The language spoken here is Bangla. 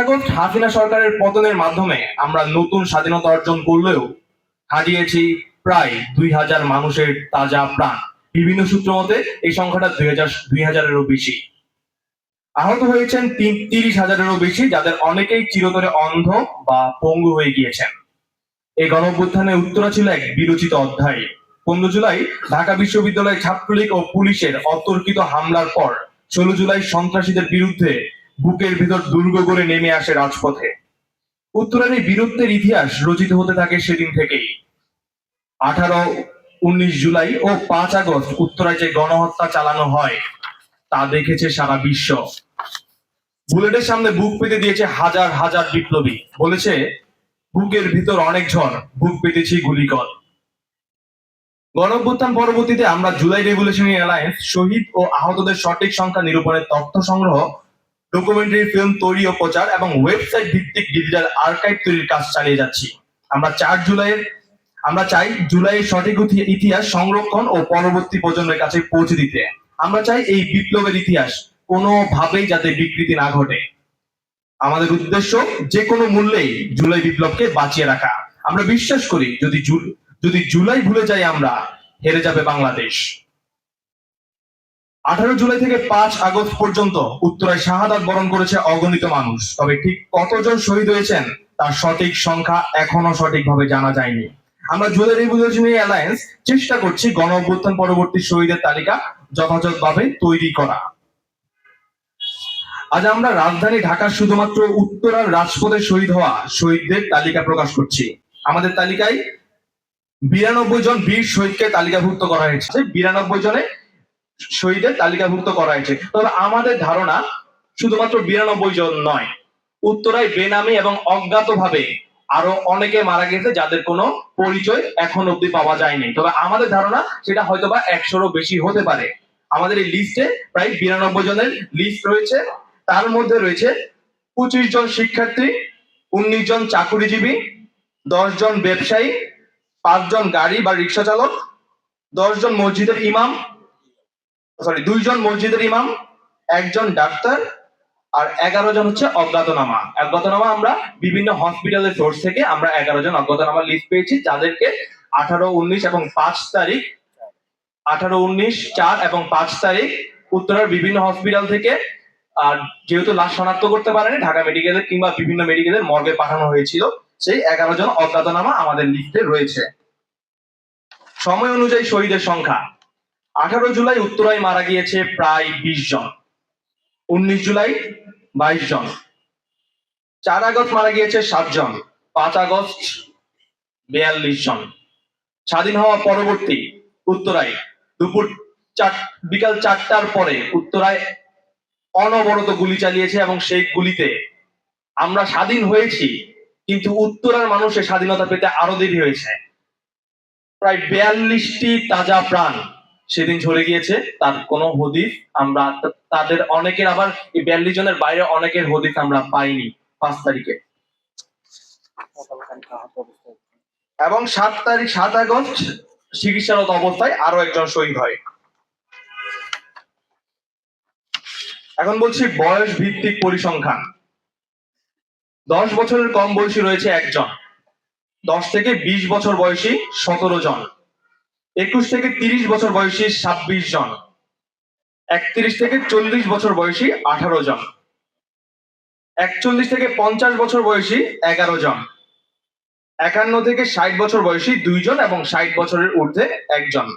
আগস্ট হাসিনা সরকারের পতনের মাধ্যমে আমরা নতুন স্বাধীনতা অর্জন করলেও হারিয়েছি প্রায় 2000 মানুষের তাজা প্রাণ। বিভিন্ন সূত্র মতে এই সংখ্যাটা 2000-এরও বেশি। আহত হয়েছেন 30,000-এরও বেশি, যাদের অনেকেই চিরতরে অন্ধ বা পঙ্গু হয়ে গিয়েছেন। এই গণঅভ্যুত্থানে উত্তরা ছিল এক বিরচিত অধ্যায়। 15 জুলাই ঢাকা বিশ্ববিদ্যালয় ছাত্রলীগ ও পুলিশের অতর্কিত হামলার পর 16 জুলাই সন্ত্রাসীদের বিরুদ্ধে বুকের ভিতর দুর্গ করে নেমে আসে রাজপথে। উত্তরার এই বীরত্বের ইতিহাস রচিত হতে থাকে সেদিন থেকেই। 18, 19 জুলাই ও 5 আগস্ট উত্তরায় যে গণহত্যা চালানো হয় তা দেখেছে সারা বিশ্ব। বুলেটের সামনে বুক পেতে দিয়েছে হাজার হাজার বিপ্লবী, বলেছে বুকের ভিতর অনেক ঝড়, বুক পেতেছি গুলিকর। গণঅভ্যুত্থান পরবর্তীতে আমরা জুলাই রেভলিউশনারি অ্যালায়েন্স শহীদ ও আহতদের সঠিক সংখ্যা নিরূপণের তথ্য সংগ্রহ, ডকুমেন্টারি ফিল্ম তৈরি ও প্রচার এবং ওয়েবসাইট ভিত্তিক ডিজিটাল আর্কাইভ তৈরির কাজ চালিয়ে যাচ্ছি। আমরা চাই জুলাইয়ের সঠিক ইতিহাস সংরক্ষণ ও পরবর্তী প্রজন্মের কাছে পৌঁছে দিতে। আমরা চাই এই বিপ্লবের ইতিহাস কোনোভাবেই যাতে বিকৃতি না ঘটে। আমাদের উদ্দেশ্য যে কোনো মূল্যেই জুলাই বিপ্লবকে বাঁচিয়ে রাখা। আমরা বিশ্বাস করি যদি জুলাই ভুলে যাই আমরা, হেরে যাবে বাংলাদেশ। 18 জুলাই থেকে 5 আগস্ট পর্যন্ত উত্তরায় শাহাদাত বরণ করেছে অগণিত মানুষ, তবে ঠিক কতজন শহীদ হয়েছেন তার সঠিক সংখ্যা এখনো সঠিকভাবে জানা যায়নি। আমরা জুলাই রেভলিউশনারি অ্যালায়েন্স চেষ্টা করছি গণঅভ্যুত্থান পরবর্তী শহীদের তালিকা যথাযথভাবে তৈরি করা। আজ আমরা রাজধানী ঢাকার শুধুমাত্র উত্তরার রাজপথে শহীদ হওয়া শহীদদের তালিকা প্রকাশ করছি। আমাদের তালিকায় 92 জন বীর শহীদকে তালিকাভুক্ত করা হয়েছে। 92 জনে শহীদের তালিকাভুক্ত করা হয়েছে। তবে আমাদের ধারণা শুধুমাত্র 92 জন নয়, উত্তরায় বেনামি এবং অজ্ঞাতভাবে আরো অনেকে মারা গেছে যাদের কোনো পরিচয় এখন অব্দি পাওয়া যায়নি। তবে আমাদের ধারণা সেটা হয়তোবা 100-রও বেশি হতে পারে। আমাদের এই লিস্টে প্রায় 92 জনের লিস্ট রয়েছে। তার মধ্যে রয়েছে 25 জন শিক্ষার্থী, 19 জন চাকুরিজীবী, 10 জন ব্যবসায়ী, 5 জন গাড়ি বা রিক্সা চালক, 2 জন মসজিদের ইমাম, 1 জন ডাক্তার, আর 11 জন হচ্ছে অজ্ঞাতনামা। আমরা বিভিন্ন হসপিটালের সোর্স থেকে আমরা 11 জন অজ্ঞাতনামা লিস্ট পেয়েছি, যাদেরকে 18, 19 এবং 5 তারিখ 18, 19, 4 এবং 5 তারিখ উত্তরার বিভিন্ন হসপিটাল থেকে, আর যেহেতু লাশ শনাক্ত করতে পারেনি, ঢাকা মেডিকেলের কিংবা বিভিন্ন মেডিকেলের মর্গে পাঠানো হয়েছিল, সেই 11 জন অজ্ঞাতনামা আমাদের লিস্টে রয়েছে। সময় অনুযায়ী শহীদের সংখ্যা: 18 জুলাই উত্তরায় মারা গিয়েছে প্রায় 20 জন, 19 জুলাই 22 জন, 4 আগস্ট মারা গিয়েছে 7 জন, 5 আগস্ট 42 জন। স্বাধীন হওয়া পরবর্তী উত্তরায় বিকাল 4টার পরে উত্তরায় অনবরত গুলি চালিয়েছে এবং সেই গুলিতে আমরা স্বাধীন হয়েছি, কিন্তু উত্তরার মানুষের স্বাধীনতা পেতে আরো দেরি হয়েছে। প্রায় 42টি তাজা প্রাণ সেদিন ঝরে গিয়েছে, তার কোনো হদিস আমরা তাদের অনেকের, আবার এই 42 জনের বাইরে অনেকের হদিস আমরা পাইনি 5 তারিখে। এবং 7 আগস্ট চিকিৎসারত অবস্থায় আরো একজন শহীদ হয়। এখন বলছি বয়স ভিত্তিক পরিসংখ্যান। 10 বছরের কম বয়সী রয়েছে 1 জন, 10 থেকে 20 বছর বয়সী 17 জন, 21 থেকে 30 বছর বয়সী 26 জন, 31 থেকে 40 বছর বয়সী 18 জন, 41 থেকে 50 বছর বয়সী 11 জন, 51 থেকে 60 বছর বয়সী 2 জন এবং 60 বছরের ঊর্ধ্বে 1 জন।